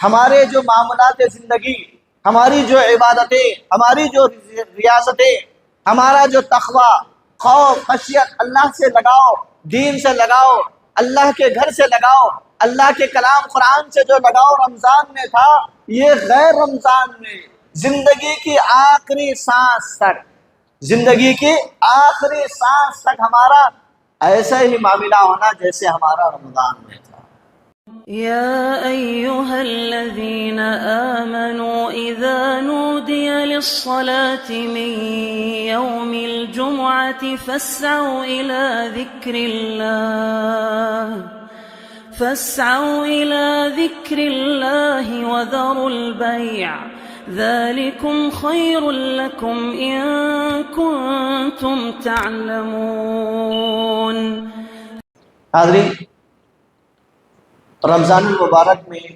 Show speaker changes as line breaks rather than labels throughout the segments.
ہمارے جو معاملات زندگی، ہماری جو عبادتیں، ہماری جو ریاستیں، ہمارا جو تقوی، خوف، خشیت، اللہ سے لگاؤ، دین سے لگاؤ، اللہ کے گھر سے لگاؤ، اللہ کے کلام قرآن سے جو لگاؤ رمضان میں تھا، یہ غیر رمضان میں زندگی کی آخری سانس تک، زندگی کی آخری سانس تک ہمارا ایسا ہی معاملہ ہونا جیسے ہمارا رمضان میں تھا۔
يا أيها الذين آمنوا إذا نودي للصلاة من يوم الجمعة فاسعوا إلى ذكر الله وذروا البيع ذلكم خير لكم إن كنتم تعلمون۔
حاضرین، رمضان المبارک میں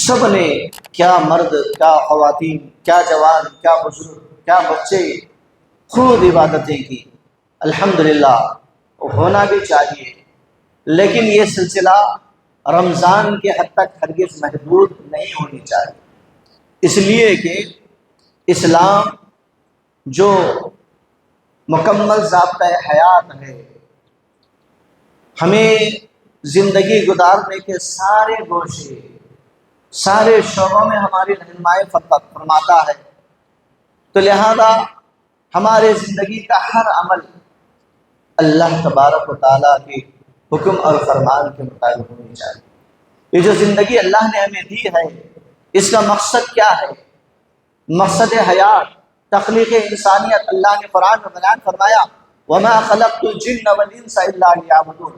سب نے، کیا مرد، کیا خواتین، کیا جوان، کیا بزرگ، کیا بچے، خود عبادتیں کی۔ الحمدللہ، ہونا بھی چاہیے، لیکن یہ سلسلہ رمضان کے حد تک ہرگز محدود نہیں ہونی چاہیے، اس لیے کہ اسلام جو مکمل ضابطۂ حیات ہے، ہمیں زندگی گزارنے کے سارے گوشے، سارے شعبوں میں ہماری رہنمائی فرماتا ہے، تو لہذا ہمارے زندگی کا ہر عمل اللہ تبارک و تعالیٰ کے حکم اور فرمان کے مطابق ہونی چاہیے۔ یہ جو زندگی اللہ نے ہمیں دی ہے، اس کا مقصد کیا ہے؟ مقصد حیات، تخلیق انسانیت۔ اللہ نے قرآن میں بیان فرمایا وَمَا خَلَقْتُ الْجِنَّ وَالْإِنسَ إِلَّا لِيَعْبُدُونِ،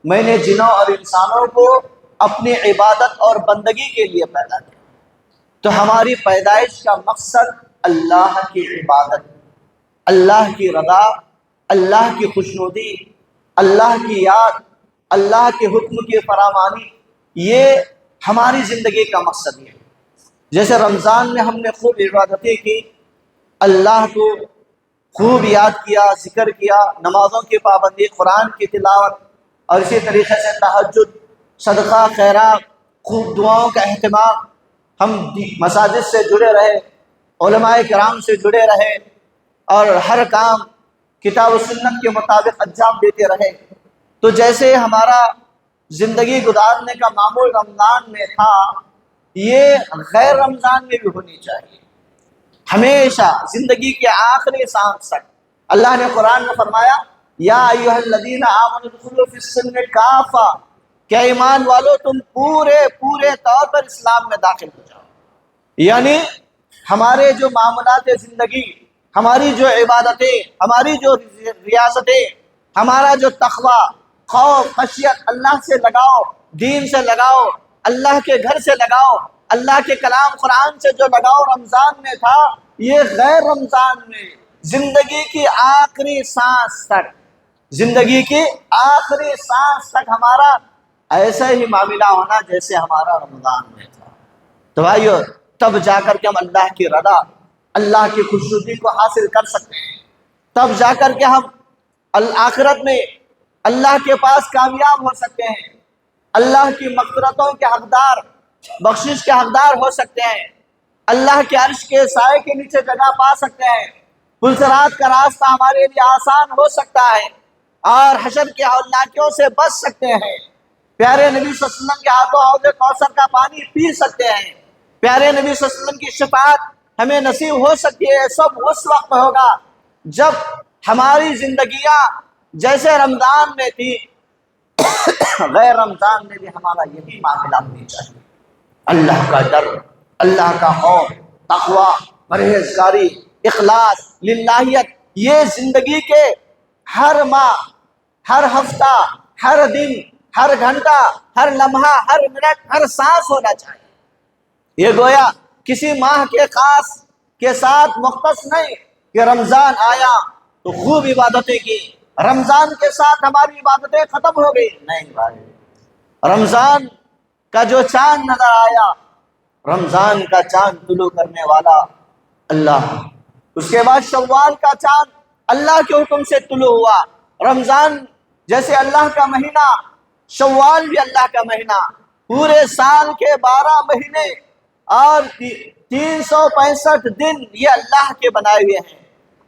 میں نے جنوں اور انسانوں کو اپنی عبادت اور بندگی کے لیے پیدا کیا۔ تو ہماری پیدائش کا مقصد اللہ کی عبادت، اللہ کی رضا، اللہ کی خوشنودی، اللہ کی یاد، اللہ کے حکم کی فرامانی، یہ ہماری زندگی کا مقصد ہے۔ جیسے رمضان میں ہم نے خوب عبادتیں کی، اللہ کو خوب یاد کیا، ذکر کیا، نمازوں کی پابندی، قرآن کی تلاوت، اور اسی طریقے سے تہجد، صدقہ، خیرات، خوب دعاؤں کا اہتمام، ہم مساجد سے جڑے رہے، علماء کرام سے جڑے رہے، اور ہر کام کتاب و سنت کے مطابق انجام دیتے رہے۔ تو جیسے ہمارا زندگی گزارنے کا معمول رمضان میں تھا، یہ غیر رمضان میں بھی ہونی چاہیے، ہمیشہ زندگی کے آخری سانس تک۔ اللہ نے قرآن میں فرمایا یا ایھا الذین آمنوا ادخلوا فی السلم کافہ، کہ ایمان والو تم پورے طور پر اسلام میں داخل ہو جاؤ۔ یعنی ہمارے جو معاملات زندگی، ہماری جو عبادتیں، ہماری جو ریاستیں، ہمارا جو تقوی، خوف، خشیت، اللہ سے لگاؤ، دین سے لگاؤ، اللہ کے گھر سے لگاؤ، اللہ کے کلام قرآن سے جو لگاؤ رمضان میں تھا، یہ غیر رمضان میں زندگی کی آخری سانس تک، زندگی کی آخری سانس تک ہمارا ایسا ہی معاملہ ہونا جیسے ہمارا رمضان میں تھا۔ تو بھائیو، تب جا کر کے ہم اللہ کی رضا، اللہ کی خوشنودی کو حاصل کر سکتے ہیں، تب جا کر کے ہم آخرت میں اللہ کے پاس کامیاب ہو سکتے ہیں، اللہ کی مغفرتوں کے حقدار، بخشش کے حقدار ہو سکتے ہیں، اللہ کے عرش کے سائے کے نیچے جگہ پا سکتے ہیں، پلسرات کا راستہ ہمارے لیے آسان ہو سکتا ہے، اور حشر کے ہولناکیوں سے بچ سکتے ہیں، پیارے نبی صلی اللہ علیہ وسلم کے ہاتھوں حوض کوثر کا پانی پی سکتے ہیں، پیارے نبی صلی اللہ علیہ وسلم کی شفاعت ہمیں نصیب ہو سکتی ہے۔ سب اس وقت ہوگا جب ہماری زندگیاں جیسے رمضان میں تھی، غیر رمضان میں بھی ہمارا یہی معاملہ ہونی چاہیے۔ اللہ کا ڈر، اللہ کا خوف، تقوی، پرہیزگاری، اخلاص، للہیت، یہ زندگی کے ہر ماہ، ہر ہفتہ، ہر دن، ہر گھنٹہ، ہر لمحہ، ہر منٹ، ہر سانس ہونا چاہیے۔ یہ گویا کسی ماہ کے خاص کے ساتھ مختص نہیں کہ رمضان آیا تو خوب عبادتیں کی، رمضان کے ساتھ ہماری عبادتیں ختم ہو گئی، نہیں بھائی۔ رمضان کا جو چاند نظر آیا، رمضان کا چاند طلوع کرنے والا اللہ، اس کے بعد شوال کا چاند اللہ کے حکم سے طلوع ہوا۔ رمضان جیسے اللہ کا مہینہ، شوال بھی اللہ کا مہینہ، پورے سال کے 12 مہینے اور 365 دن یہ اللہ کے بنائے ہوئے ہیں،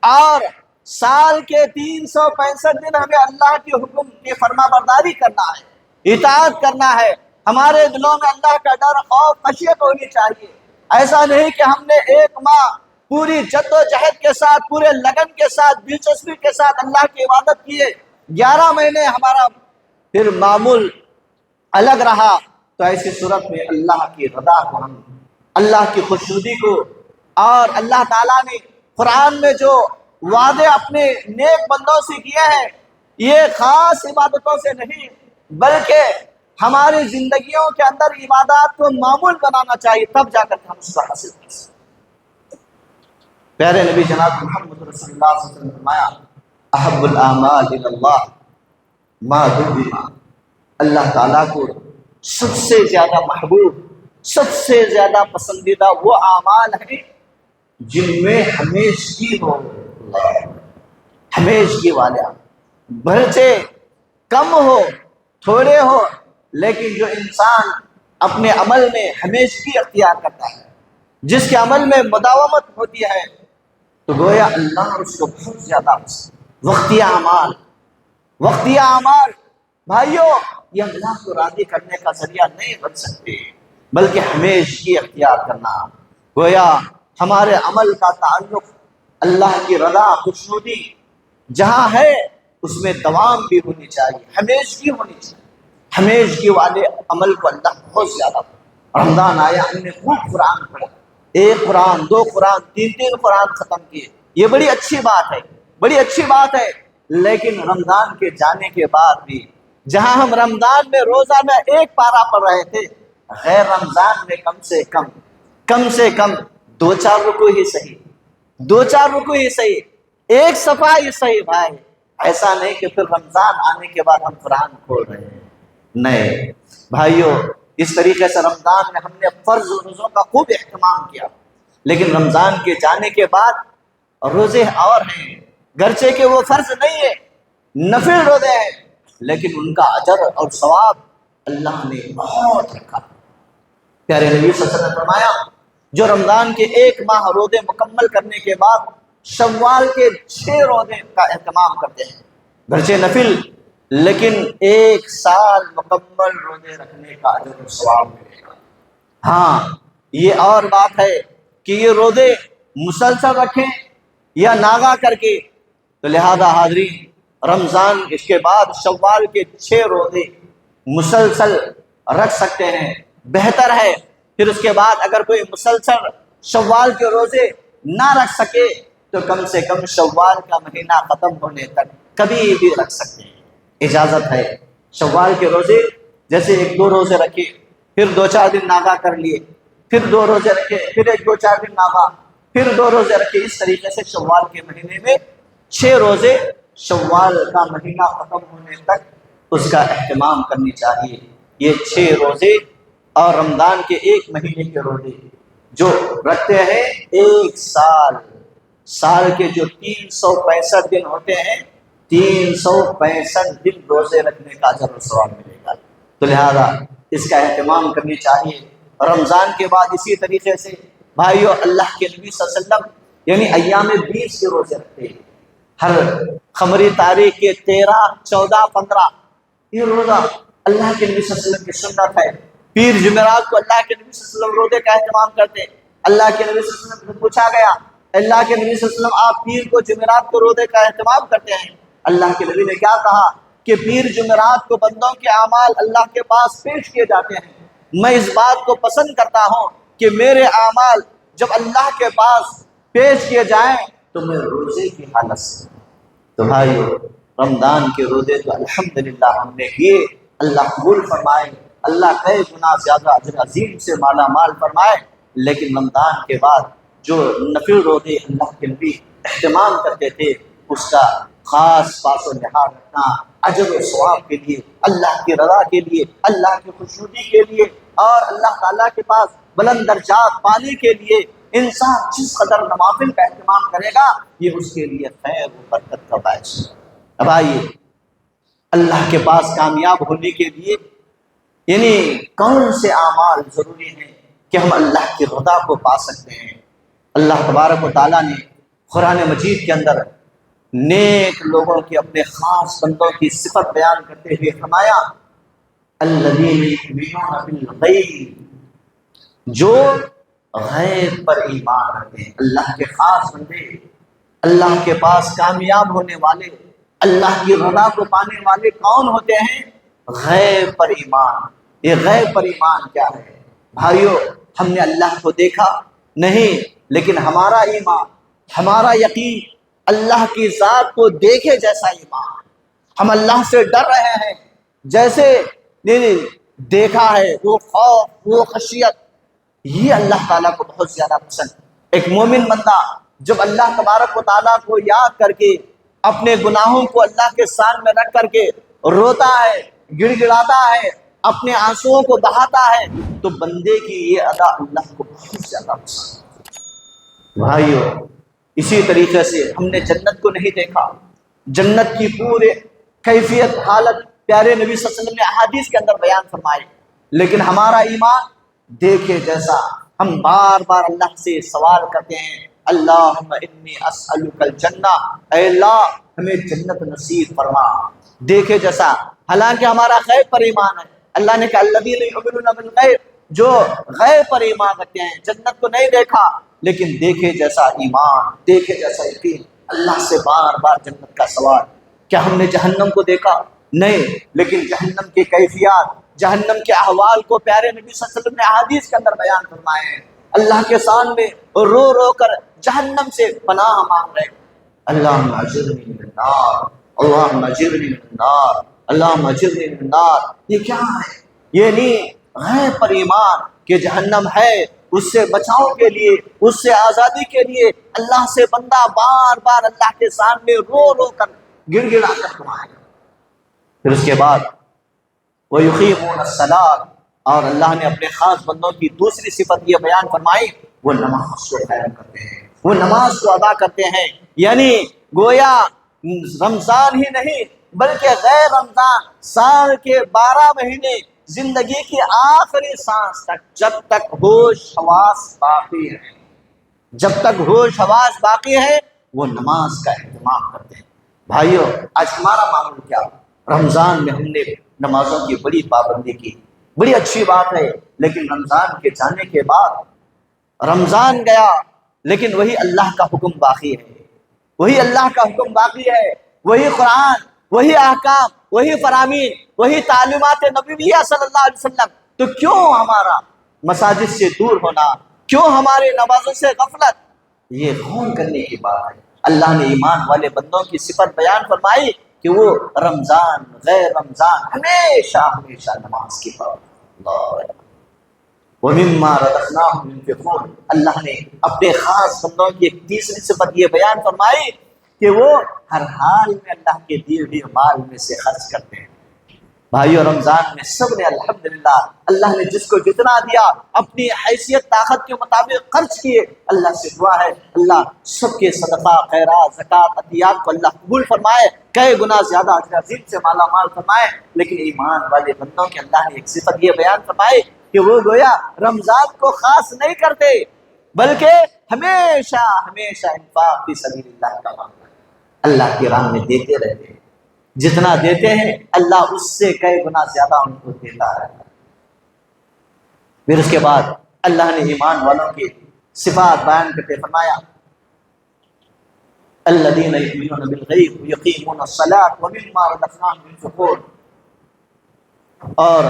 اور سال کے 365 دن ہمیں اللہ کے حکم کی فرما برداری کرنا ہے، اطاعت کرنا ہے۔ ہمارے دلوں میں اللہ کا ڈر، خوف، خشیت ہونی چاہیے۔ ایسا نہیں کہ ہم نے ایک ماہ پوری جد و جہد کے ساتھ، پورے لگن کے ساتھ، دلچسپی کے ساتھ اللہ کی عبادت کیے، 11 مہینے ہمارا پھر معمول الگ رہا، تو ایسی صورت میں اللہ کی رضا کو، ہم اللہ کی خوشنودی کو، اور اللہ تعالیٰ نے قرآن میں جو وعدے اپنے نیک بندوں سے کیے ہیں، یہ خاص عبادتوں سے نہیں بلکہ ہماری زندگیوں کے اندر عبادات کو معمول بنانا چاہیے، تب جا کر ہم اس کو حاصل کر سکتے۔ پیارے نبی جناب محمد رسول اللہ صلی اللہ علیہ وسلم نے فرمایا، احب الاعمال الی اللہ ما دُوِّمَ، اللہ تعالیٰ کو سب سے زیادہ محبوب، سب سے زیادہ پسندیدہ وہ اعمال ہیں جن میں ہمیشگی ہو، ہمیشگی والے، بھلے کم ہو، تھوڑے ہو، لیکن جو انسان اپنے عمل میں ہمیشگی اختیار کرتا ہے، جس کے عمل میں مداومت ہوتی ہے، تو گویا اللہ اس کو بہت زیادہ پسند۔ وقتیہ اعمال، وقتیہ اعمال بھائیوں، یہ اللہ کو راضی کرنے کا ذریعہ نہیں بن سکتے، بلکہ ہمیشگی اختیار کرنا۔ گویا ہمارے عمل کا تعلق اللہ کی رضا، خوشنودی جہاں ہے اس میں دوام بھی ہونی چاہیے، ہمیشگی ہونی چاہیے۔ ہمیشگی والے عمل کو اللہ بہت زیادہ۔ رمضان آیا، ہم نے خوب قرآن پڑھا، 1 قرآن، 2 قرآن، 3 قرآن ختم کیے، یہ بڑی اچھی بات ہے، بڑی اچھی بات ہے۔ لیکن رمضان کے جانے کے بعد بھی جہاں ہم رمضان میں روزہ میں 1 پارہ پڑھ رہے تھے، غیر رمضان میں کم سے کم 2-4 رکوع ہی صحیح، 2-4 رکوع ہی صحیح، 1 صفحہ ہی صحیح۔ بھائی ایسا نہیں کہ پھر رمضان آنے کے بعد ہم قرآن کھول رہے ہیں، نہیں بھائیوں، اس طریقے سے رمضان میں ہم نے فرض روزوں کا خوب اہتمام کیا، لیکن رمضان کے جانے کے بعد روزے اور ہیں، گرچہ کہ وہ فرض نہیں ہے، نفل روزے ہیں، لیکن ان کا اجر اور ثواب اللہ نے بہت رکھا۔ پیارے نبی صلی اللہ علیہ وسلم نے فرمایا، جو رمضان کے 1 ماہ روزے مکمل کرنے کے بعد شوال کے 6 روزے کا اہتمام کرتے ہیں، گرچہ نفل، لیکن 1 سال مکمل روزے رکھنے کا اجر و ثواب ملے گا۔ ہاں، یہ اور بات ہے کہ یہ روزے مسلسل رکھیں یا ناغا کر کے، تو لہذا حاضرین، رمضان اس کے بعد شوال کے 6 روزے مسلسل رکھ سکتے ہیں، بہتر ہے۔ پھر اس کے بعد اگر کوئی مسلسل شوال کے روزے نہ رکھ سکے تو کم سے کم شوال کا مہینہ ختم ہونے تک کبھی بھی رکھ سکتے ہیں، اجازت ہے۔ شوال کے روزے جیسے 1-2 روزے رکھے، پھر 2-4 دن ناغا کر لیے، پھر 2 روزے رکھے، پھر 1-2-4 دن ناغا، پھر 2 روزے رکھے، اس طریقے سے شوال کے مہینے میں 6 روزے شوال کا مہینہ ختم ہونے تک اس کا اہتمام کرنی چاہیے۔ یہ 6 روزے اور رمضان کے 1 مہینے کے روزے جو رکھتے ہیں، 1 سال کے جو 365 دن ہوتے ہیں، 365 دن روزے رکھنے کا اجر و ثواب ملے گا۔ تو لہذا اس کا اہتمام کرنی چاہیے۔ رمضان کے بعد اسی طریقے سے بھائیو، اللہ کے نبی صلی اللہ علیہ وسلم یعنی ایام 20 کے روزے رکھتے ہیں، ہر قمری تاریخ کے 13، 14، 15 یہ روزہ اللہ کے نبی صلی اللہ علیہ وسلم کی سنت ہے۔ پیر جمعرات کو اللہ کے نبی صلی اللہ علیہ وسلم روزے کا اہتمام کرتے ہیں۔ اللہ کے نبی صلی اللہ علیہ وسلم سے پوچھا گیا، اللہ کے نبی صلی اللہ علیہ وسلم آپ پیر کو جمعرات کو روزے کا اہتمام کرتے ہیں؟ اللہ کے نبی نے کیا کہا کہ پیر جمعرات کو بندوں کے اعمال اللہ کے پاس پیش کیے جاتے ہیں، میں اس بات کو پسند کرتا ہوں کہ میرے اعمال جب اللہ کے پاس پیش کیے جائیں تو میں روزے کی حالت سے۔ تو بھائیو، رمضان کے روزے تو الحمدللہ ہم نے کیے، اللہ قبول فرمائے، اللہ کئی گنا زیادہ اجر عظیم سے مالا مال فرمائے۔ لیکن رمضان کے بعد جو نفل روزے اللہ کے نبی اہتمام کرتے تھے، اس کا خاص پاس و لحاظ رکھنا، اجر و ثواب کے لیے، اللہ کی رضا کے لیے، اللہ کی خوشنودی کے لیے، اور اللہ تعالیٰ کے پاس بلند درجات پانے کے لیے انسان جس قدر نوافل کا اہتمام کرے گا، یہ اس کے لیے خیر و برکت کا باعث ہے۔ اب آئیے، اللہ کے پاس کامیاب ہونے کے لیے یعنی کون سے اعمال ضروری ہیں کہ ہم اللہ کی رضا کو پا سکتے ہیں؟ اللہ تبارک و تعالیٰ نے قرآن مجید کے اندر نیک لوگوں کی، اپنے خاص بندوں کی صفت بیان کرتے ہوئے فرمایا الذین یؤمنون بالغیب، جو غیب پر ایمان رکھتے ہیں۔ اللہ کے خاص بندے، اللہ کے پاس کامیاب ہونے والے، اللہ کی رضا کو پانے والے کون ہوتے ہیں؟ غیب پر ایمان۔ یہ غیب پر ایمان کیا ہے بھائیو؟ ہم نے اللہ کو دیکھا نہیں، لیکن ہمارا ایمان، ہمارا یقین اللہ کی ذات کو دیکھے جیسا ایمان۔ ہم اللہ سے ڈر رہے ہیں جیسے دیکھا ہے، وہ خوف، وہ خشیت، یہ اللہ تعالیٰ کو بہت زیادہ پسند۔ ایک مومن بندہ جب اللہ تبارک و تعالیٰ کو یاد کر کے، اپنے گناہوں کو اللہ کے سامنے رکھ کر کے روتا ہے، گڑ گڑاتا ہے، اپنے آنسوؤں کو بہاتا ہے، تو بندے کی یہ ادا اللہ کو بہت زیادہ پسند ہے۔ بھائیو، اسی طریقے سے ہم نے جنت کو نہیں دیکھا، جنت کی پورے کیفیت، حالت پیارے نبی صلی اللہ علیہ وسلم نے احادیث کے اندر بیان فرمائے، لیکن ہمارا ایمان دیکھے جیسا۔ ہم بار بار اللہ سے سوال کرتے ہیں اللہم انی اسألک الجنہ، اے اللہ ہمیں جنت نصیب فرما دیکھے جیسا۔ حالانکہ ہمارا غیب پر ایمان ہے۔ اللہ نے کہا الذین یؤمنون بالغیب، جو غیب پر ایمان رکھتے ہیں، جنت کو نہیں دیکھا لیکن دیکھے جیسا ایمان، دیکھے جیسا یقین۔ اللہ سے بار بار جنت کا سوال۔ کیا ہم نے جہنم کو دیکھا؟ نہیں، لیکن جہنم کی کیفیات، جہنم کے احوال کو پیارے نبی صلی اللہ علیہ وسلم نے احادیث کے اندر بیان فرمائے ہیں۔ اللہ کے سامنے رو رو کر جہنم سے پناہ مانگ رہے ہیں، اللہم اجرنی من النار، اللہم اجرنی من النار، اللہم اجرنی من النار۔ یہ کیا ہے؟ یہ نہیں غیب پر ایمان کہ جہنم ہے، اس سے بچاؤ کے لیے، اس سے آزادی کے لیے اللہ سے بندہ بار بار اللہ کے سامنے رو رو کر گڑ گڑا کر دعائیں۔ پھر اس کے بعد وَيُقِيمُونَ الصَّلَاةَ، اور اللہ نے اپنے خاص بندوں کی دوسری صفت یہ بیان فرمائی، وہ نماز کو قائم کرتے ہیں، وہ نماز کو ادا کرتے ہیں۔ یعنی گویا رمضان ہی نہیں بلکہ غیر رمضان سال کے 12 مہینے، زندگی کی آخری سانس تک، جب تک ہوش حواس باقی ہے، جب تک ہوش حواس باقی ہے، وہ نماز کا اہتمام کرتے ہیں۔ بھائیو، آج ہمارا معمول کیا؟ رمضان میں ہم نے نمازوں کی بڑی پابندی کی، بڑی اچھی بات ہے، لیکن رمضان کے جانے کے بعد رمضان گیا لیکن وہی اللہ کا حکم باقی ہے، وہی اللہ کا حکم باقی ہے، وہی قرآن، وہی احکام، وہی فرامین، وہی تعلیمات نبویہ صلی اللہ علیہ وسلم۔ تو کیوں ہمارا مساجد سے دور ہونا، کیوں ہمارے نمازوں سے غفلت؟ یہ غور کرنے کی بات ہے۔ اللہ نے ایمان والے بندوں کی صفت بیان فرمائی کہ وہ رمضان غیر رمضان ہمیشہ ہمیشہ نماز کی پابند۔ وَمِمَّا رَزَقْنَاهُمْ يُنْفِقُونَ، اللہ نے اپنے خاص بندوں کی ایک تیسری صفت یہ بیان فرمائی کہ وہ ہر حال میں اللہ کے دیے ہوئے مال میں سے خرچ کرتے ہیں۔ بھائیو، رمضان میں سب نے الحمدللہ اللہ نے جس کو جتنا دیا اپنی حیثیت طاقت کے مطابق خرچ کیے۔ اللہ سے دعا ہے اللہ سب کے صدقہ، خیرات، زکوٰۃ، عطیات کو اللہ قبول فرمائے، کئی گنا زیادہ اجر عظیم سے مالا مال فرمائے۔ لیکن ایمان والے بندوں کے اللہ نے ایک صفت یہ بیان فرمائی کہ وہ گویا رمضان کو خاص نہیں کرتے بلکہ ہمیشہ ہمیشہ انفاق فی سبیل اللہ کا معاملہ، اللہ کی راہ میں دیتے رہتے ہیں۔ جتنا دیتے ہیں اللہ اس سے کئی گنا زیادہ ان کو دیتا رہتا ہے۔ پھر اس کے بعد اللہ نے ایمان والوں کی صفات بیان کرتے فرمایا الذین یؤمنون بالغیب ویقیمون الصلاۃ ومما رزقناہم ينفقون، اور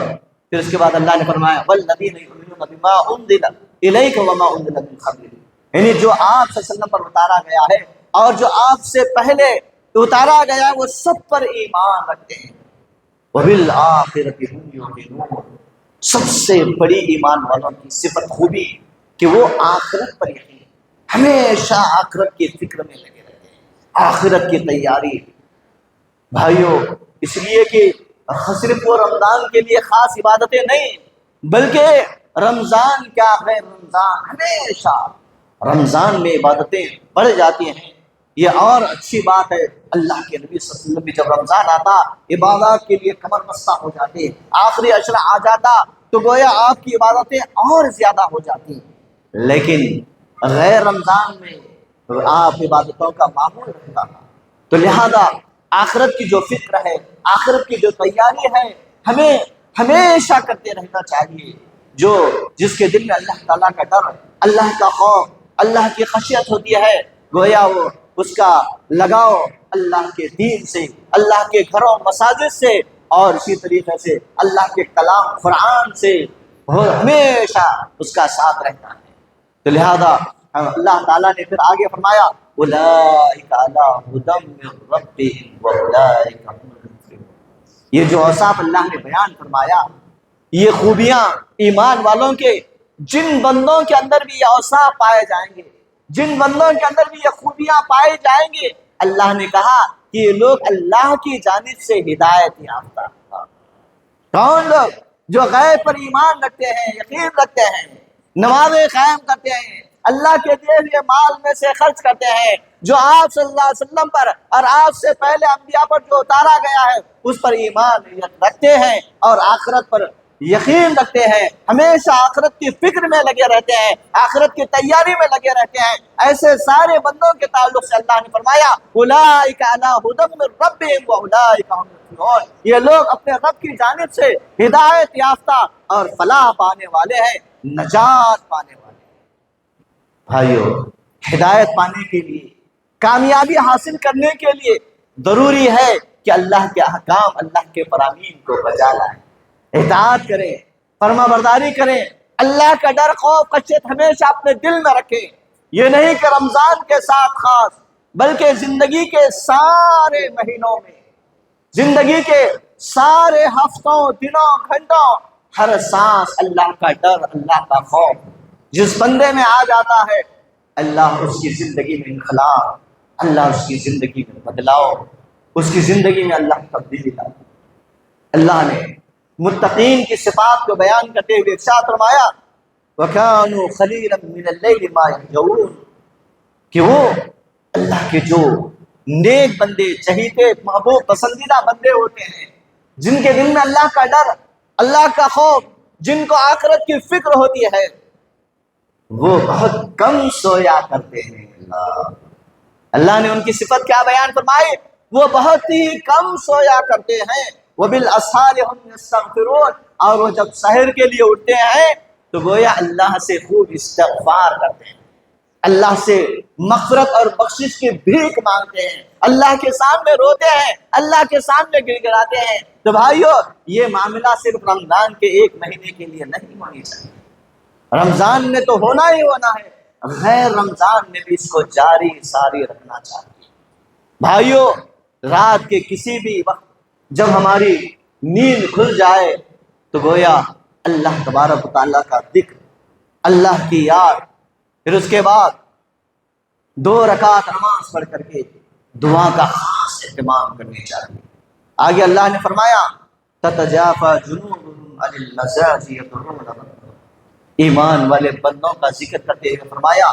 پھر اس کے بعد اللہ نے فرمایا والذین یؤمنون بما انزل الیک وما انزل من قبلک، یعنی جو آپ صلی اللہ علیہ وسلم پر اتارا گیا ہے اور جو آپ سے پہلے اتارا گیا وہ سب پر ایمان رکھتے ہیں۔ وَبِالْآخِرَةِ هُمْ يُوقِنُونَ، سب سے بڑی ایمان والوں کی صفت خوبی کہ وہ آخرت پر یقین، ہمیشہ آخرت کی فکر میں لگے رہتے ہیں، آخرت کی تیاری۔ بھائیو، اس لیے کہ صرف وہ رمضان کے لیے خاص عبادتیں نہیں بلکہ رمضان کیا غیر رمضان ہمیشہ رمضان میں عبادتیں بڑھ جاتی ہیں۔ یہ اور اچھی بات ہے، اللہ کے نبی صلی اللہ علیہ وسلم بھی جب رمضان آتا عبادات کے لیے کمر بستہ ہو جاتے، آخری عشرہ آ جاتا تو گویا آپ کی عبادتیں اور زیادہ ہو جاتی۔ لیکن غیر رمضان میں آپ عبادتوں کا معمول رہتا تھا، تو لہذا آخرت کی جو فکر ہے، آخرت کی جو تیاری ہے، ہمیں ہمیشہ کرتے رہنا چاہیے۔ جس کے دل میں اللہ تعالیٰ کا ڈر، اللہ کا خوف، اللہ کی خشیت ہوتی ہے، گویا وہ اس کا لگاؤ اللہ کے دین سے، اللہ کے گھروں مساجد سے، اور اسی طریقے سے اللہ کے کلام قرآن سے ہمیشہ اس کا ساتھ رہتا ہے۔ تو لہذا اللہ تعالیٰ نے پھر آگے فرمایا اولئک علی ھدی من ربہم واولئک هم المفلحون۔ یہ جو اوصاف اللہ نے بیان فرمایا، یہ خوبیاں ایمان والوں کے، جن بندوں کے اندر بھی یہ اوصاف پائے جائیں گے، جن بندوں کے اندر بھی یہ خوبیاں پائے جائیں گے، اللہ نے کہا کہ یہ لوگ اللہ کی جانب سے ہدایت یافتہ۔ کون لوگ؟ جو غیب پر ایمان رکھتے ہیں، یقین رکھتے ہیں، نمازیں قائم کرتے ہیں، اللہ کے دیے ہوئے مال میں سے خرچ کرتے ہیں، جو آپ صلی اللہ علیہ وسلم پر اور آپ سے پہلے انبیاء پر جو اتارا گیا ہے اس پر ایمان رکھتے ہیں، اور آخرت پر یقین رکھتے ہیں، ہمیشہ آخرت کی فکر میں لگے رہتے ہیں، آخرت کی تیاری میں لگے رہتے ہیں، ایسے سارے بندوں کے تعلق سے اللہ نے فرمایا اولئک علی ھدی من ربہم واولئک هم المفلحون۔ یہ لوگ اپنے رب کی جانب سے ہدایت یافتہ اور فلاح پانے والے ہیں، نجات پانے والے ہیں۔ بھائیو، ہدایت پانے کے لیے، کامیابی حاصل کرنے کے لیے ضروری ہے کہ اللہ کے احکام، اللہ کے فرامین کو بجا لائیں، اطاعت کریں، فرما برداری کریں، اللہ کا ڈر، خوف، خشیت ہمیشہ اپنے دل میں رکھیں۔ یہ نہیں کہ رمضان کے ساتھ خاص، بلکہ زندگی کے سارے مہینوں میں، زندگی کے سارے ہفتوں، دنوں، گھنٹوں، ہر سانس اللہ کا ڈر، اللہ کا خوف جس بندے میں آ جاتا ہے، اللہ اس کی زندگی میں انقلاب، اللہ اس کی زندگی میں بدلاؤ، اس کی زندگی میں اللہ تبدیلی لاتا۔ اللہ نے متقین کی صفات کو بیان کرتے ہوئے ارشاد فرمایا وَكَانُوا خَلِيلًا مِّنَ اللَّيْلِ مَا يَهْجَعُونَ، کہ وہ اللہ کے جو نیک بندے، چہیتے، محبوب، پسندیدہ بندے ہوتے ہیں، جن کے دل میں اللہ کا ڈر، اللہ کا خوف، جن کو آخرت کی فکر ہوتی ہے، وہ بہت کم سویا کرتے ہیں۔ اللہ نے ان کی صفت کیا بیان فرمائی؟ وہ بہت ہی کم سویا کرتے ہیں، وَبِالْأَسْحَارِ هُمْ يَسْتَغْفِرُونَ، اور وہ جب سحر کے لیے اٹھتے ہیں تو گویا اللہ سے خوب استغفار کرتے ہیں، اللہ سے مغفرت اور بخشش کی بھیک مانگتے ہیں، اللہ کے سامنے روتے ہیں، اللہ کے سامنے گڑ گڑاتے ہیں۔ تو بھائیو، یہ معاملہ صرف رمضان کے ایک مہینے کے لیے نہیں ہونی چاہیے، رمضان میں تو ہونا ہی ہونا ہے، غیر رمضان میں بھی اس کو جاری ساری رکھنا چاہیے۔ بھائیو، رات کے کسی بھی وقت جب ہماری نیند کھل جائے تو گویا اللہ تبارک و تعالیٰ کا ذکر، اللہ کی یاد، پھر اس کے بعد 2 رکعت نماز پڑھ کر کے دعا کا خاص اہتمام کرنے چاہیے۔ آگے اللہ نے فرمایا تتجافى جنوبهم عن المضاجع يدعون ربهم، ایمان والے بندوں کا ذکر کرتے ہوئے فرمایا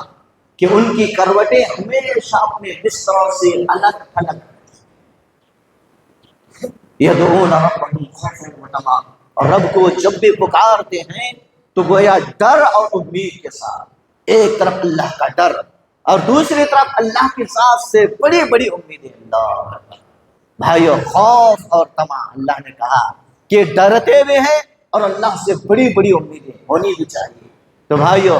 کہ ان کی کروٹیں ہمیشہ اپنے بستروں سے الگ تھلگ یدعون ربهم خوفا وطمعا، اور رب کو جب بھی پکارتے ہیں تو گویا ڈر اور امید کے ساتھ، ایک طرف اللہ کا ڈر اور دوسری طرف اللہ کی ذات سے بڑی بڑی امیدیں۔ اللہ بھائیو، خوف اور طمع، اللہ نے کہا کہ ڈرتے ہوئے ہیں اور اللہ سے بڑی بڑی امیدیں ہونی بھی چاہیے۔ تو بھائیو،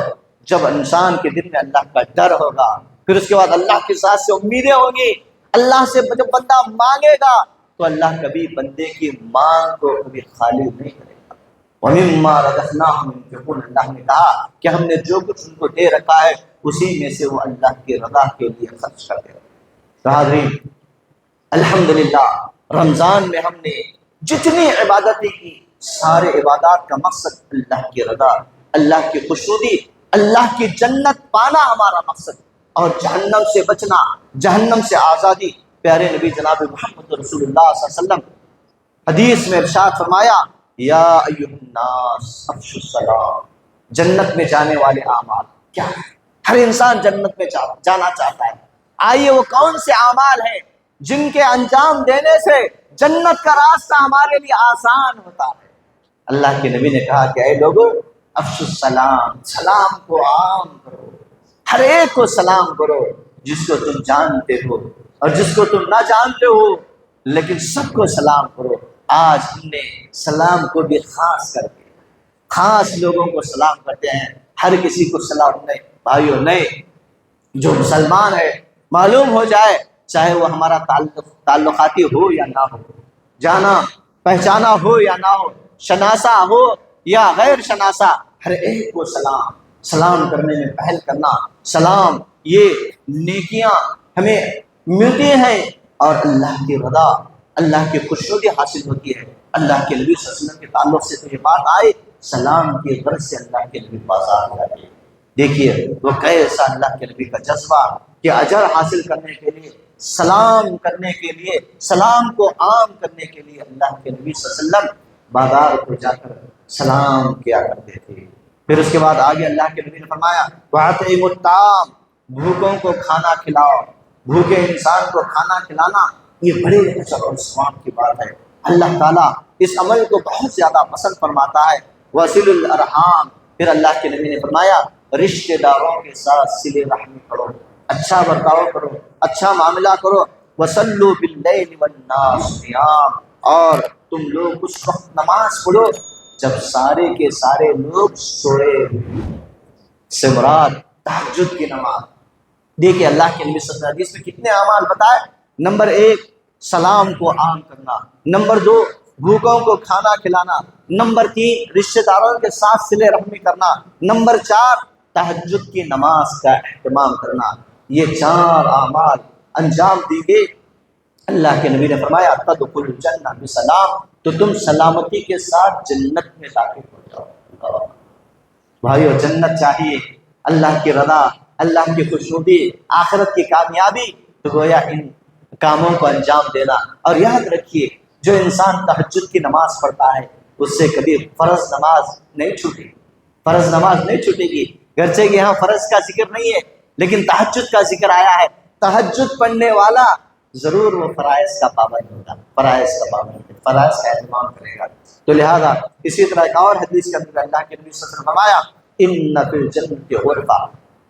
جب انسان کے دل میں اللہ کا ڈر ہوگا، پھر اس کے بعد اللہ کی ذات سے امیدیں ہوں گی، اللہ سے جب بندہ مانگے گا تو اللہ کبھی بندے کی مانگ کو کبھی خالی نہیں کرے گا۔ وَمِمَّا رَزَقْنَاهُمْ يُنْفِقُونَ، اللہ نے کہا کہ ہم نے جو کچھ ان کو دے رکھا ہے اسی میں سے وہ اللہ کی رضا کے لیے خرچ کرتے ہیں۔ تو حاضرین، الحمدللہ رمضان میں ہم نے جتنی عبادتیں کی، سارے عبادات کا مقصد اللہ کی رضا، اللہ کی خوشنودی، اللہ کی جنت پانا ہمارا مقصد، اور جہنم سے بچنا، جہنم سے آزادی۔ پیارے نبی جناب محمد رسول اللہ صلی اللہ علیہ وسلم حدیث میں ارشاد فرمایا یا ایھا الناس افشوا السلام، جنت میں جانے والے اعمال کیا ہے؟ ہر انسان جنت میں جانا چاہتا ہے، آئیے وہ کون سے اعمال ہیں جن کے انجام دینے سے جنت کا راستہ ہمارے لیے آسان ہوتا ہے۔ اللہ کے نبی نے کہا کہ اے لوگوں، افشوا السلام، سلام کو عام کرو، ہر ایک کو سلام کرو، جس کو تم جانتے ہو اور جس کو تم نہ جانتے ہو، لیکن سب کو سلام کرو۔ آج ہم نے سلام کو بھی خاص کر کے خاص لوگوں کو سلام کرتے ہیں، ہر کسی کو سلام نہیں۔ بھائیو نہیں، جو مسلمان ہے معلوم ہو جائے، چاہے وہ ہمارا تعلقاتی ہو یا نہ ہو، جانا پہچانا ہو یا نہ ہو، شناسا ہو یا غیر شناسا، ہر ایک کو سلام کرنے میں پہل کرنا۔ سلام، یہ نیکیاں ہمیں ملتی ہیں اور اللہ کی رضا، اللہ کی خوشنودی حاصل ہوتی ہے۔ اللہ کے نبی صلی اللہ علیہ وسلم کے تعلق سے تو یہ بات آئی، سلام کی غرض سے اللہ کے نبی بازار جاتے۔ دیکھیے وہ کیسا اللہ کے نبی کا جذبہ کہ اجر حاصل کرنے کے لیے، سلام کرنے کے لیے، سلام کو عام کرنے کے لیے اللہ کے نبی صلی اللہ علیہ وسلم بازار کو جا کر سلام کیا کرتے تھے۔ پھر اس کے بعد آگے اللہ کے نبی نے فرمایا وَأَطْعِمُوا الطَّعَامَ، بھوکوں کو کھانا کھلاؤ۔ بھوکے انسان کو کھانا کھلانا یہ بڑے اجر اور ثواب کی بات ہے۔ اللہ تعالیٰ اس عمل کو بہت زیادہ پسند فرماتا ہے۔ وَصِلُوا الْأَرْحَامَ، پھر اللہ کے نبی نے فرمایا رشتہ داروں کے ساتھ صلہ رحمی کرو، اچھا برتاؤ کرو، اچھا معاملہ کرو۔ وَصَلُّوا بِاللَّيْلِ وَالنَّاسُ نِيَامٌ، اور تم لوگ اس وقت نماز پڑھو جب سارے کے سارے لوگ سوئے سے مراد تہجد کی نماز۔ دیکھیں اللہ کے نبی صلی اللہ علیہ وسلم حدیث میں کتنے اعمال بتائے۔ نمبر 1 سلام کو عام کرنا، نمبر 2 بھوکوں کو کھانا کھلانا، نمبر 3 رشتہ داروں کے ساتھ صلہ رحمی کرنا، نمبر 4 تہجد کی نماز کا اہتمام کرنا۔ یہ 4 اعمال انجام دیے، اللہ کے نبی نے فرمایا تدخل الجنہ بسلام، تو تم سلامتی کے ساتھ جنت میں داخل ہو جاؤ۔ بھائیو جنت چاہیے، اللہ کی رضا، اللہ کی خوشنودی، آخرت کی کامیابی، تو گویا ان کاموں کو انجام دینا۔ اور یاد رکھیے جو انسان تہجد کی نماز پڑھتا ہے اس سے کبھی فرض نماز نہیں چھوٹے، فرض نماز نہیں چھوٹے گی، گرچہ کہ یہاں فرض کا ذکر نہیں ہے لیکن تہجد کا ذکر آیا ہے۔ تہجد پڑھنے والا ضرور وہ فرائض کا پابند ہوگا، فرائض کا پابند ہے، فرائض کا اہتمام کرے گا۔ تو لہذا اسی طرح ایک اور حدیث کے اندر اللہ کے نبی صلی اللہ علیہ وسلم نے فرمایا ان فی الجنۃ غرفہ،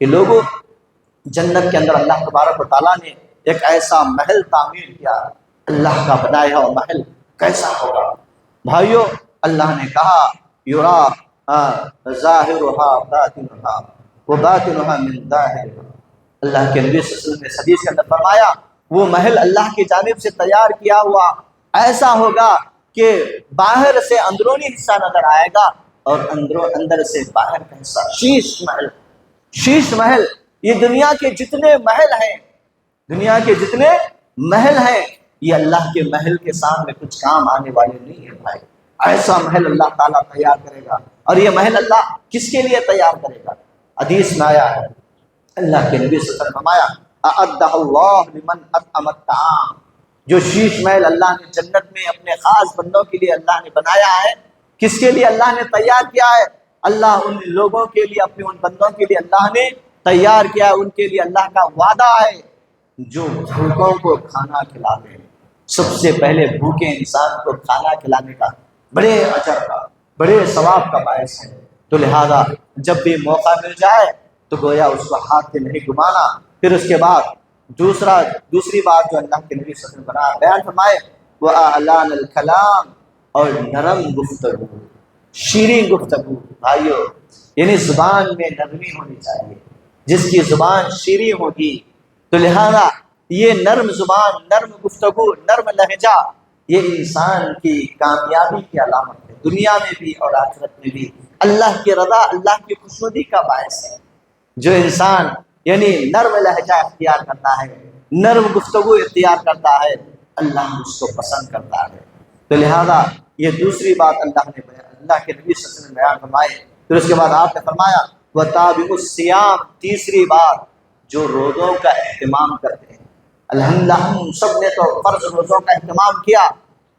کہ لوگوں جنت کے اندر اللہ تبارک و تعالیٰ نے ایک ایسا محل تعمیر کیا، اللہ کا بنایا ہوا محل کیسا ہوگا؟ بھائیو اللہ نے کہا یرا ظاہرها باطنها وباطنها من ظاہرها، اللہ کے نبی صلی اللہ علیہ وسلم نے اس حدیث کے اندر فرمایا وہ محل اللہ کی جانب سے تیار کیا ہوا ایسا ہوگا کہ باہر سے اندرونی حصہ نظر آئے گا اور اندر سے باہر کا حصہ۔ شیش محل، یہ دنیا کے جتنے محل ہیں، دنیا کے جتنے محل ہیں، یہ اللہ کے محل کے سامنے کچھ کام آنے والے نہیں ہیں بھائی۔ ایسا محل اللہ تعالیٰ تیار کرے گا، اور یہ محل اللہ کس کے لیے تیار کرے گا؟ حدیث میں آیا ہے، اللہ کے نبی صلی اللہ علیہ وسلم فرمایا اعدہ اللہ لمن اطعم الطعام، جو شیش محل اللہ نے جنت میں اپنے خاص بندوں کے لیے اللہ نے بنایا ہے، کس کے لیے اللہ نے تیار کیا ہے؟ اللہ ان لوگوں کے لیے، اپنے ان بندوں کے لیے اللہ نے تیار کیا ہے، ان کے لیے اللہ کا وعدہ ہے جو بھوکوں کو کھانا کھلاتے ہیں۔ سب سے پہلے بھوکے انسان کو کھانا کھلانے کا بڑے اجر کا، بڑے ثواب کا باعث ہے۔ تو لہذا جب بھی موقع مل جائے تو گویا اس کو ہاتھ سے نہیں گھمانا۔ پھر اس کے بعد دوسری بات جو اللہ کے نبی صلی اللہ علیہ وسلم بیان فرمائے وہ اعلان الکلام، اور نرم گفتگو، شیریں گفتگو۔ بھائیو یعنی زبان میں نرمی ہونی چاہیے، جس کی زبان شیریں ہوگی تو لہذا یہ نرم زبان، نرم گفتگو، نرم لہجہ یہ انسان کی کامیابی کی علامت ہے، دنیا میں بھی اور آخرت میں بھی۔ اللہ کی رضا، اللہ کی خوشنودی کا باعث ہے۔ جو انسان یعنی نرم لہجہ اختیار کرتا ہے، نرم گفتگو اختیار کرتا ہے، اللہ اس کو پسند کرتا ہے۔ تو لہذا یہ دوسری بات اللہ کے نبی صلی اللہ علیہ وسلم نے بیان فرمائے۔ پھر اس کے بعد آپ نے فرمایا وَتَابِعُوا الصِّيَامَ، تیسری بات جو روزوں کا اہتمام کرتے ہیں۔ الحمدللہ ہم سب نے تو فرض روزوں کا اہتمام کیا،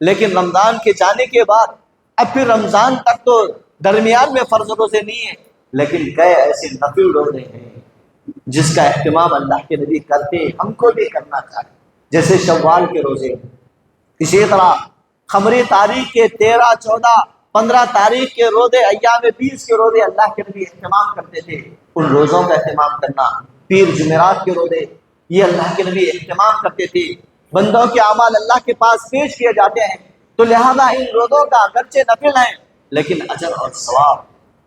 لیکن رمضان کے جانے کے بعد اب پھر رمضان تک تو درمیان میں فرض روزے نہیں ہیں، لیکن کئی ایسے نفل روزے ہیں جس کا اہتمام اللہ کے نبی کرتے ہم کو بھی کرنا چاہیے، جیسے شوال کے روزے، اسی طرح قمری تاریخ کے 13، 14، 15 تاریخ کے روزے، ایام 20 کے روزے اللہ کے نبی اہتمام کرتے تھے، ان روزوں کا اہتمام کرنا۔ پیر جمعرات کے روزے یہ اللہ کے نبی اہتمام کرتے تھے۔ بندوں کے اعمال اللہ کے پاس پیش کیے جاتے ہیں، تو لہذا ان روزوں کا اگرچہ نفل ہیں لیکن اجر اور ثواب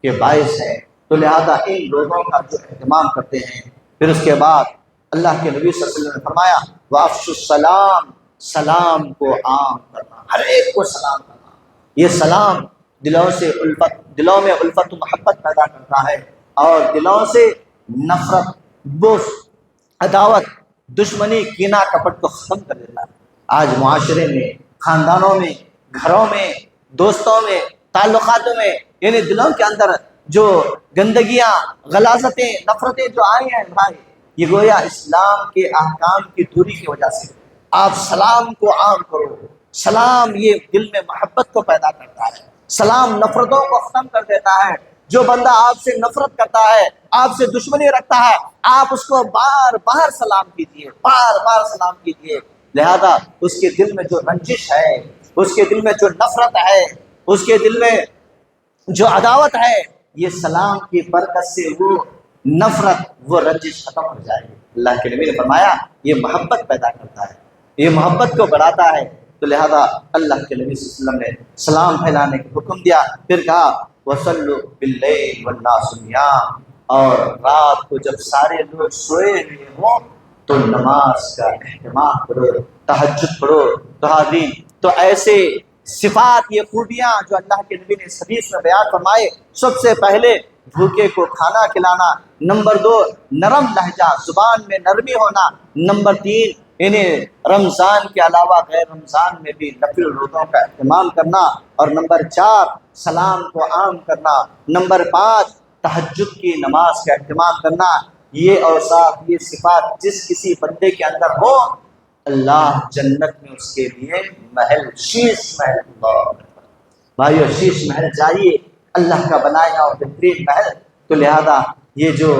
کے باعث ہے، تو لہذا ان روزوں کا جو اہتمام کرتے ہیں۔ پھر اس کے بعد اللہ کے نبی صلی اللہ علیہ وسلم نے فرمایا وَافْشُوا السَّلَامَ، سلام کو عام کرنا، ہر ایک کو سلام کرنا۔ یہ سلام دلوں میں الفت و محبت پیدا کرتا ہے اور دلوں سے نفرت، بغض، عداوت، دشمنی، کینہ کپٹ کو ختم کر دیتا ہے۔ آج معاشرے میں، خاندانوں میں، گھروں میں، دوستوں میں، تعلقاتوں میں، یعنی دلوں کے اندر جو گندگیاں، غلاظتیں، نفرتیں جو آئی ہیں بھائی، یہ گویا اسلام کے احکام کی دوری کی وجہ سے۔ آپ سلام کو عام کرو۔ سلام یہ دل میں محبت کو پیدا کرتا ہے، سلام نفرتوں کو ختم کر دیتا ہے۔ جو بندہ آپ سے نفرت کرتا ہے، آپ سے دشمنی رکھتا ہے، آپ اس کو بار بار سلام کیجیے، بار بار سلام کیجیے۔ لہذا اس کے دل میں جو رنجش ہے، اس کے دل میں جو نفرت ہے، اس کے دل میں جو عداوت ہے، یہ سلام کی برکت سے وہ نفرت، وہ رنجش ختم ہو جائے گی۔ اللہ کے نبی نے فرمایا یہ محبت پیدا کرتا ہے، یہ محبت کو بڑھاتا ہے، تو لہذا اللہ کے نبی صلی اللہ علیہ وسلم نے سلام پھیلانے کا حکم دیا۔ پھر کہا وَصَلُّوا بِاللَّيْلِ وَالنَّاسُ نِيَامٌ، اور رات کو جب سارے لوگ سوئے ہوئے ہوں تو نماز کا اہتمام کرو، تہجد پڑھو۔ تو حاضرین، تو ایسے صفات، یہ خوبیاں جو اللہ کے نبی نے اس حدیث میں بیان فرمائے، سب سے پہلے بھوکے کو کھانا کھلانا، نمبر 2 نرم لہجہ، زبان میں نرمی ہونا، نمبر 3 انہیں رمضان کے علاوہ غیر رمضان میں بھی نفل روزوں کا اہتمام کرنا، اور نمبر 4 سلام کو عام کرنا، نمبر 5 تہجد کی نماز کا اہتمام کرنا۔ یہ اوصاف، یہ صفات جس کسی بندے کے اندر ہو، اللہ جنت میں اس کے لیے محل، شیش محل، اللہ بھائیو شیش محل چاہیے، اللہ کا بنایا اور بہترین محل۔ تو لہذا یہ جو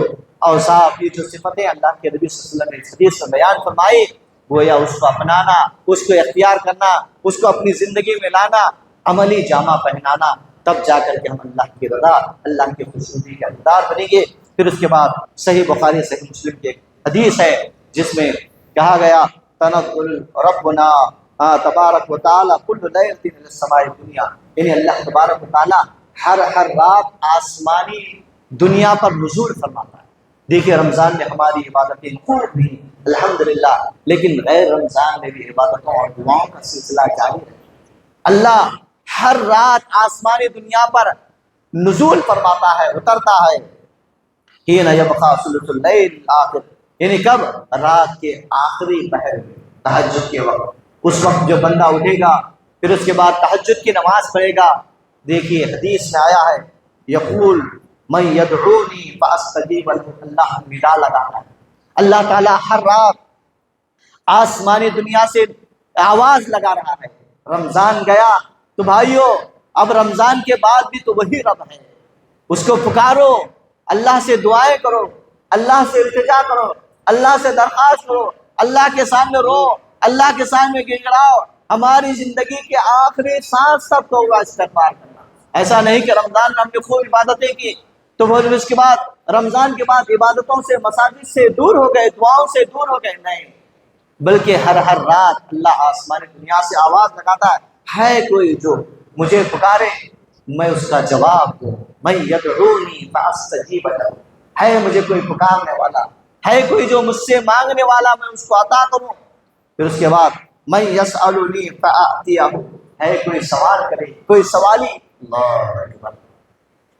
اوصاف، یہ جو صفتیں اللہ کے نبی صلی اللہ علیہ وسلم نے اس حدیث میں بیان فرمائی، وہ یا اس کو اپنانا، اس کو اختیار کرنا، اس کو اپنی زندگی میں لانا، عملی جامہ پہنانا، تب جا کر کے ہم اللہ کی رضا، اللہ کی خوشنودی کے حقدار بنیں گے۔ پھر اس کے بعد صحیح بخاری صحیح مسلم کی ایک حدیث ہے جس میں کہا گیا تنزل ربنا تبارک و تعالی کل لیلۃ الی السماء الدنیا، یعنی اللہ تبارک و تعالی ہر رات آسمانی دنیا پر نزول فرماتا ہے۔ دیکھیے رمضان میں ہماری عبادتیں خوب بھی الحمدللہ، لیکن غیر رمضان میں بھی عبادتوں اور دعاؤں کا سلسلہ جاری ہے۔ اللہ ہر رات آسمانی دنیا پر نزول فرماتا ہے، اترتا ہے۔ حین یبقی ثلث اللیل الآخر، یعنی کب؟ رات کے آخری پہر میں، تہجد کے وقت۔ اس وقت جو بندہ اٹھے گا، پھر اس کے بعد تہجد کی نماز پڑھے گا، دیکھیے حدیث میں آیا ہے یقول من یدعونی فاستجیب له، اللہ ندا لگاتا ہے۔ اللہ تعالیٰ ہر رات آسمانی دنیا سے آواز لگا رہا ہے۔ رمضان گیا تو بھائیو، اب رمضان کے بعد بھی تو وہی رب ہے، اس کو پکارو، اللہ سے دعائیں کرو، اللہ سے التجا کرو، اللہ سے درخواست کرو، اللہ کے سامنے رو، اللہ کے سامنے گڑگڑاؤ۔ ہماری زندگی کے آخری سانس تک توبہ استغفار کرنا۔ ایسا نہیں کہ رمضان میں ہم نے خوب عبادتیں کی تو وہ اس کے بعد رمضان کے بعد عبادتوں سے، مساجد سے دور ہو گئے، دعاؤں سے دور ہو گئے، نہیں، بلکہ ہر رات اللہ آسمانی دنیا سے آواز لگاتا ہے کوئی جو مجھے پکارے میں اس کا جواب دوں، من یدعونی فاستجیب لہ، ہے مجھے کوئی پکارنے والا، ہے کوئی جو مجھ سے مانگنے والا، میں اس کو عطا کروں۔ پھر اس کے بعد من یسألنی فأعطیہ، ہے کوئی سوال کرے، کوئی سوالی، اللہ اکبر،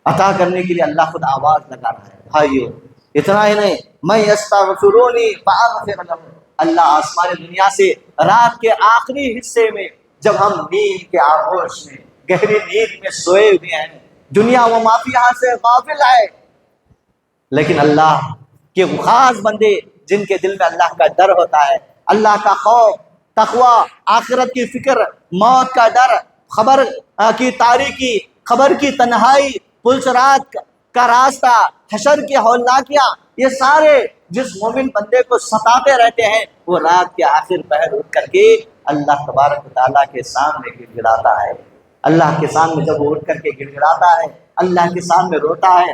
عطا کرنے کے لیے اللہ خود آواز لگا رہا ہے۔ بھائیو اتنا ہی نہیں، من یستغفرونی فأغفر لہ، اللہ آسمانی دنیا سے رات کے آخری حصے میں جب ہم نیند کے آغوش میں، گہری نیند میں سوئے ہوئے ہیں، دنیا و ما فیہا سے غافل ہے، لیکن اللہ کے خاص بندے جن کے دل میں اللہ کا ڈر ہوتا ہے، اللہ کا خوف، تقوی، آخرت کی فکر، موت کا ڈر، خبر کی تاریکی، خبر کی تنہائی، پلس رات کا راستہ، حشر کی ہولناکیاں، یہ سارے جس مومن بندے کو ستاتے رہتے ہیں وہ رات کے آخر پہر اٹھ کر کے اللہ تبارک و تعالیٰ کے سامنے گڑ گڑاتا ہے. اللہ کے سامنے جب وہ اٹھ کر کے گڑ گڑاتا ہے، اللہ کے سامنے روتا ہے،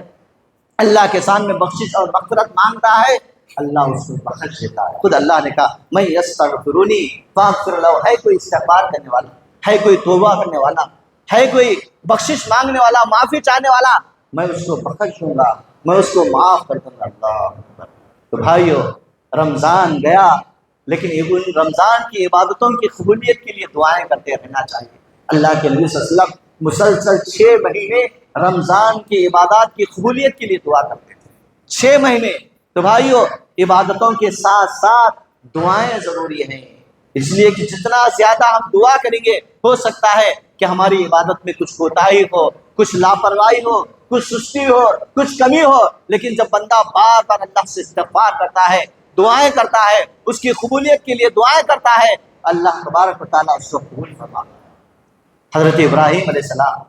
اللہ کے سامنے بخشش اور مغفرت مانگتا ہے، اللہ اس کو بخش دیتا ہے. خود اللہ نے کہا میں یستغفرونی فاغفر لہ، ہے کوئی استغفار کرنے والا، ہے کوئی توبہ کرنے والا، ہے کوئی بخشش مانگنے والا، معافی چاہنے والا، میں اس کو بخش دوں گا، میں اس کو معاف کر دوں گا. اللہ اکبر. تو بھائیو رمضان گیا، لیکن رمضان کی عبادتوں کی قبولیت کے لیے دعائیں کرتے رہنا چاہیے. اللہ کے نبی صلی اللہ علیہ وسلم مسلسل 6 مہینے رمضان کی عبادات کی قبولیت کے لیے دعا کرتے تھے. 6 مہینے. تو بھائیو عبادتوں کے ساتھ ساتھ دعائیں ضروری ہیں، اس لیے کہ جتنا زیادہ ہم دعا کریں گے، ہو سکتا ہے کہ ہماری عبادت میں کچھ کوتاہی ہو، کچھ لاپرواہی ہو، کچھ سستی ہو، کچھ کمی ہو، لیکن جب بندہ بار بار اللہ سے استغفار کرتا ہے، دعائیں کرتا ہے، اس کی قبولیت کے لیے دعائیں کرتا ہے، اللہ تبارک و تعالیٰ اس کو قبول فرماتا ہے. حضرت ابراہیم علیہ السلام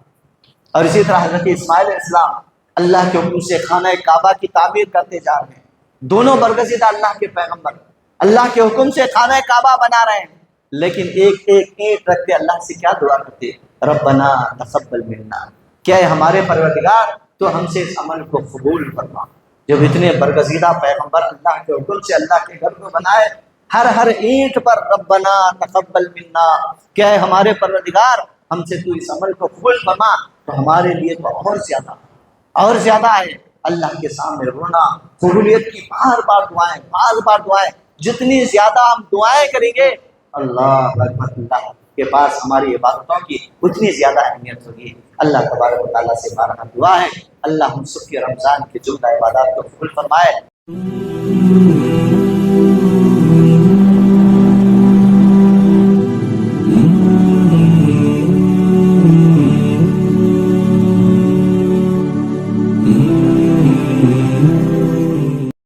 اور اسی طرح حضرت اسماعیل علیہ السلام اللہ کے حکم سے خانہ کعبہ کی تعمیر کرتے جا رہے ہیں. دونوں برگزیدہ اللہ کے پیغمبر اللہ کے حکم سے خانہ کعبہ بنا رہے ہیں، لیکن ایک ایک اینٹ رکھ کے اللہ سے کیا دعا کرتے؟ ربنا تقبل منا، کیا ہے ہمارے پروردگار تو ہم سے اس عمل کو قبول فرما. جب اتنے برگزیدہ پیغمبر اللہ کے حکم سے اللہ کے گھر کو بنائے، ہر اینٹ پر ربنا تقبل منا، کیا ہے ہمارے پروردگار ہم سے تو اس عمل کو قبول فرما، تو ہمارے لیے تو اور زیادہ ہے اللہ کے سامنے رونا، قبولیت کی بار بار دعائیں. جتنی زیادہ ہم دعائیں کریں گے اللہ اکبر، اللہ کے پاس ہماری عبادتوں کی اتنی زیادہ اہمیت ہوگی. اللہ تبارک و تعالیٰ سے بارہا دعا ہے اللہ ہم سب کے رمضان کے جملہ عبادات کو قبول فرمائے.